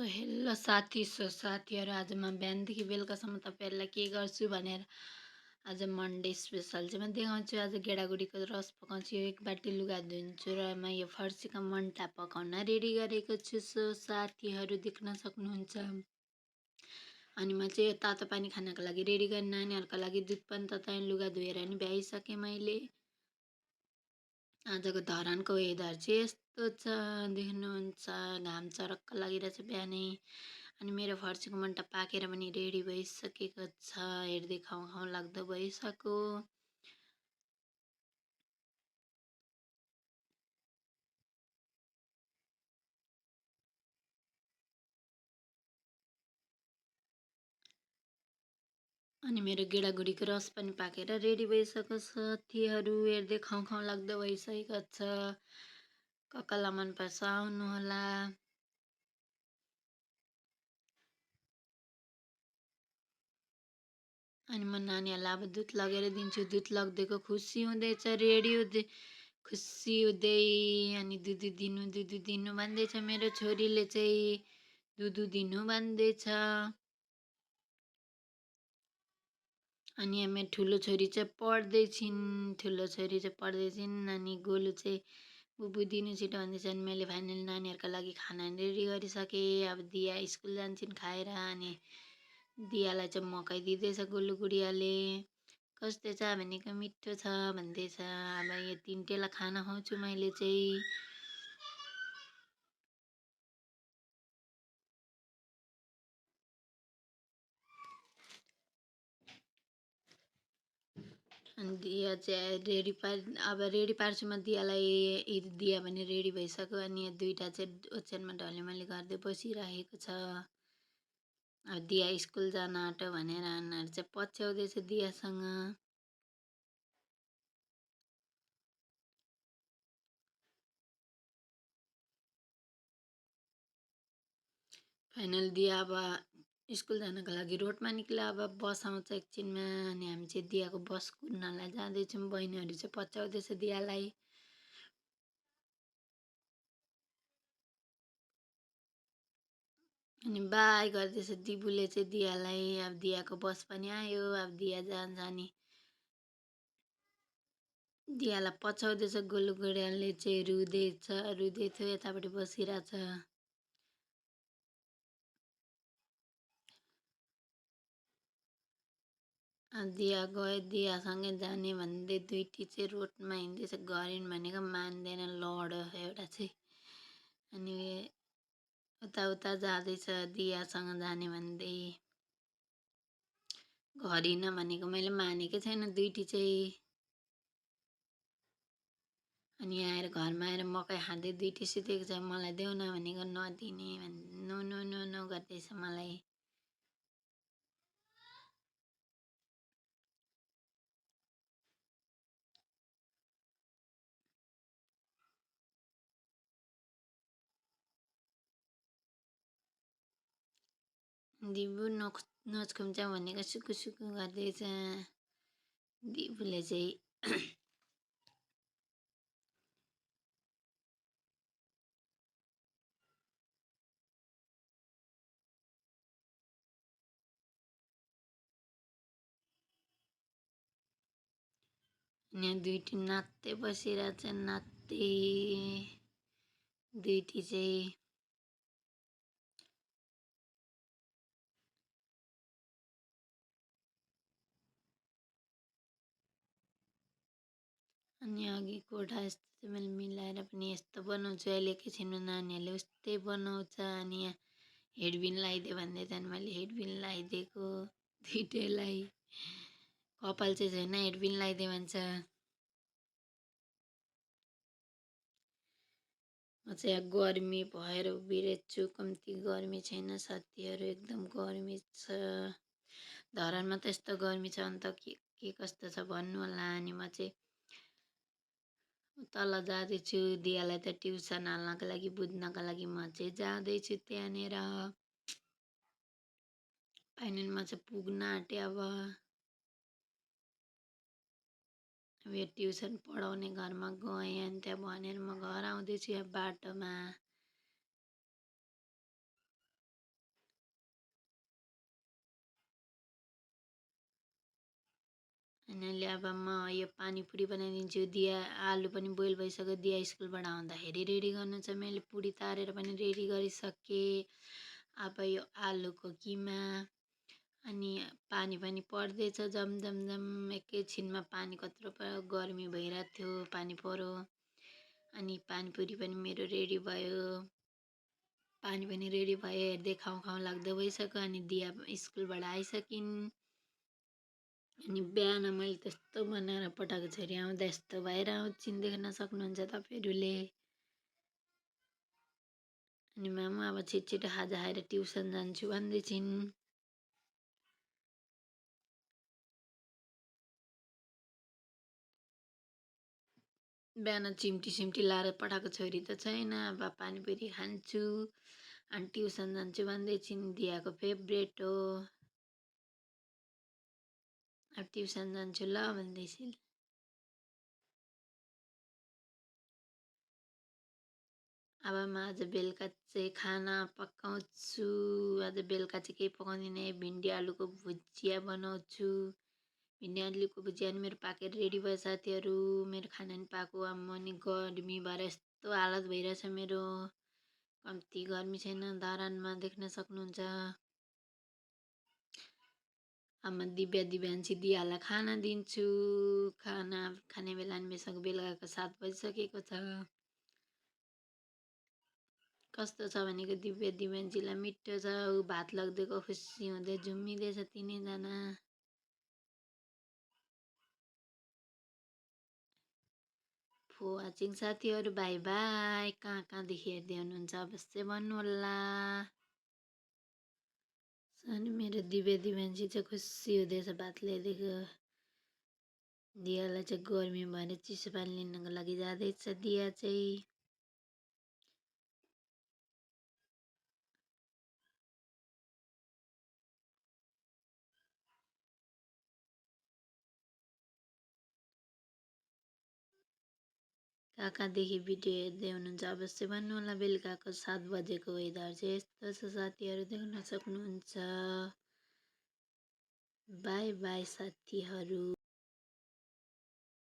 Hello साथी साथीहरू आज म बिहानदेखि बेलुकासम्म तपाईँहरूलाई के गर्छु भनेर आज मन्डे स्पेसल चाहिँ म देखाउँछु। आज गेडागुडीको रस पकाउँछु, एक बाटी लुगा धुन्छु र म यो फर्सीको मन्टा पकाउन रेडी गरेको छु। सो साथीहरू देख्न सक्नुहुन्छ। अनि म चाहिँ तातो पानी खानको लागि रेडी गरेँ, नानीहरूको लागि दुध पनि तताएँ, लुगा धोएर नि भ्याइसकेँ मैले। आजको धरानको वेदर चाहिँ यस्तो छ, देख्नुहुन्छ घाम चरक्क लागिरहेछ बिहानै। अनि मेरो फर्सीको मन्टा पाकेर पनि रेडी भइसकेको छ, हेर्दै खाउँ खाउँ लाग्दो भइसक्यो। अनि मेरो गेडागुडीको रस पनि पाकेर रेडी भइसक्यो साथीहरू, हेर्दै खाउँ खाउँ लाग्दो भइसकेको छ। कसलाई मनपर्छ आउनुहोला। अनि म नानीहरूलाई अब दुध लगेर दिन्छु, दुध लगिदिएको खुसी हुँदैछ, रेडी हुँदै खुसी हुँदै अनि दुधु दिनु भन्दैछ मेरो छोरीले चाहिँ, दुधु दिनु भन्दैछ। अनि मेरो ठुलो छोरी चाहिँ पढ्दैछिन्, अनि गोलु चाहिँ बुबु दिनु छिटो भन्दैछ। अनि मैले फाइनली नानीहरूको लागि खाना रेडी गरिसकेँ। अब दिया स्कुल जान्छन् खाएर, अनि दियालाई चाहिँ मकै दिँदैछ गोलु गुडियाले। कस्तो छ भनेको मिठो छ भन्दैछ। अब यो तिनटेलाई खाना खुवाउँछु मैले चाहिँ। अनि दिया चाहिँ अब रेडी पार्छु म दियालाई। दिया भने रेडी भइसक्यो। अनि यो दुइटा चाहिँ ओछ्यानमा ढलेमले गर्दै बसिरहेको छ। अब दिया स्कुल जान आँट्यो भनेर आनाहरू चाहिँ पछ्याउँदैछ दियासँग। फाइनल दिया अब स्कुल जानको लागि रोडमा निक्ल्यो। अब बस आउँछ एकछिनमा। अनि हामी चाहिँ दियाको बस कुद्नलाई जाँदैछौँ। बहिनीहरू चाहिँ पछ्याउँदैछ दियालाई। अनि बाई गर्दैछ दिबुले चाहिँ दियालाई। अब दियाको बस पनि आयो, अब दिया जान्छ। अनि दियालाई पछ्याउँदैछ गोलु गुडियाले चाहिँ, रुँदै थियो यतापट्टि बसिरहेछ। दिया गयो, दियासँगै जाने भन्दै दुइटी चाहिँ रोडमा हिँड्दैछ। गरिन् भनेको मान्दैन, लड्यो एउटा चाहिँ। अनि उता जाँदैछ दियासँग जाने भन्दै। गरिन भनेको मैले मानेकै छैन दुइटी चाहिँ। अनि आएर घरमा आएर मकै खाँदै दुइटी सुतेको छ। मलाई देऊ न भनेको नदिने नो नो नो नो गर्दैछ मलाई। दिबु नचकुम्च भनेको सुकु गर्दैछ दिबुले चाहिँ। अनि दुइटी नाच्दै बसिरहेछ, नाच्दै दुइटी चाहिँ। अनि अघि कोठा यस्तो चाहिँ मैले मिलाएर पनि यस्तो बनाउँछु। अहिले एकैछिनमा नानीहरूले उस्तै बनाउँछ। अनि यहाँ हेडबिन लगाइदियो भन्दै त्यहाँदेखि मैले हेडबिन लगाइदिएको दुइटैलाई। कपाल चाहिँ छैन, हेडबिन लगाइदियो भन्छ। म चाहिँ यहाँ गर्मी भएर उभिरहेछु, कम्ती गर्मी छैन साथीहरू, एकदम गर्मी छ। धरानमा त यस्तो गर्मी छ, अन्त के कस्तो छ भन्नु होला। अनि म चाहिँ तल जाँदैछु दियालाई त ट्युसन हाल्नको लागि, बुझ्नको लागि म चाहिँ जाँदैछु त्यहाँनिर। फाइनल म चाहिँ पुग्न आँटेँ। अब यो ट्युसन पढाउने घरमा गएँ, अनि त्यहाँ भनेर म घर आउँदैछु। यहाँ बाटोमा अनि अहिले अब म यो पानीपुरी बनाइदिन्छु। दिया आलु पनि बोइल भइसक्यो। दिया स्कुलबाट आउँदाखेरि रेडी गर्नु छ। मैले पुरी तारेर पनि रेडी गरिसकेँ। अब यो आलुको किमा अनि पानी पनि पर्दैछ जम एकैछिनमा पानी कत्रो गर्मी भइरहेको थियो पानी पऱ्यो। अनि पानीपुरी पनि मेरो रेडी भयो। पानी पनि रेडी भयो। हेर्दै खाउँ लाग्दो भइसक्यो। अनि दिया स्कुलबाट आइसकिन्। अनि बिहान मैले त्यस्तो बनाएर पठाएको छु अरे आउँदा यस्तो भएर आउँछिन् देख्न सक्नुहुन्छ तपाईँहरूले। अनि मामा अब छिटो खाजा खाएर ट्युसन जान्छु भन्दैछिन्। बिहान चिम्टी लाएर पठाएको छोरी त छैन। अब पानीपुरी खान्छु अनि ट्युसन जान्छु भन्दैछिन्। दियाको फेभरेट हो। अब ट्युसन जान्छु ल भन्दैछिन्। अब म आज बेलुका चाहिँ खाना पकाउँछु। आज बेलुका चाहिँ केही पकाउँदिनँ। भिन्डी आलुको भुजिया बनाउँछु। भिन्डी आलुको भुजिया नि मेरो पाकेर रेडी भयो साथीहरू। मेरो खाना नि पाएको। अब म नि गर्मी भएर यस्तो हालत भइरहेछ मेरो। कम्ती गर्मी छैन धरानमा देख्न सक्नुहुन्छ। अब म दिव्यान्सी दियालाई खाना दिन्छु। खाना खाने बेला नि मेसँग बेलुकाको 7 बजिसकेको छ। कस्तो छ भनेको दिव्यान्सीलाई मिठो छ। ऊ भात लगिदिएको खुसी हुँदै झुम्मिँदैछ तिनैजना। फो वाचिङ साथीहरू बाई बाई। कहाँदेखि हेर्दै हुनुहुन्छ अवश्य भन्नु होला। अनि मेरो दिव्यान्सी चाहिँ खुसी हुँदैछ भात ल्याइदिएको। दियालाई चाहिँ गर्मी भएर चिसो पानी लिनको लागि जाँदैछ दिया चाहिँ। कहाँदेखि भिडियो हेर्दै हुनुहुन्छ अवश्य भन्नु होला। बेलुकाको 7 बजेको वेदर चाहिँ यस्तो छ साथीहरू देख्न सक्नुहुन्छ। बाई बाई साथीहरू।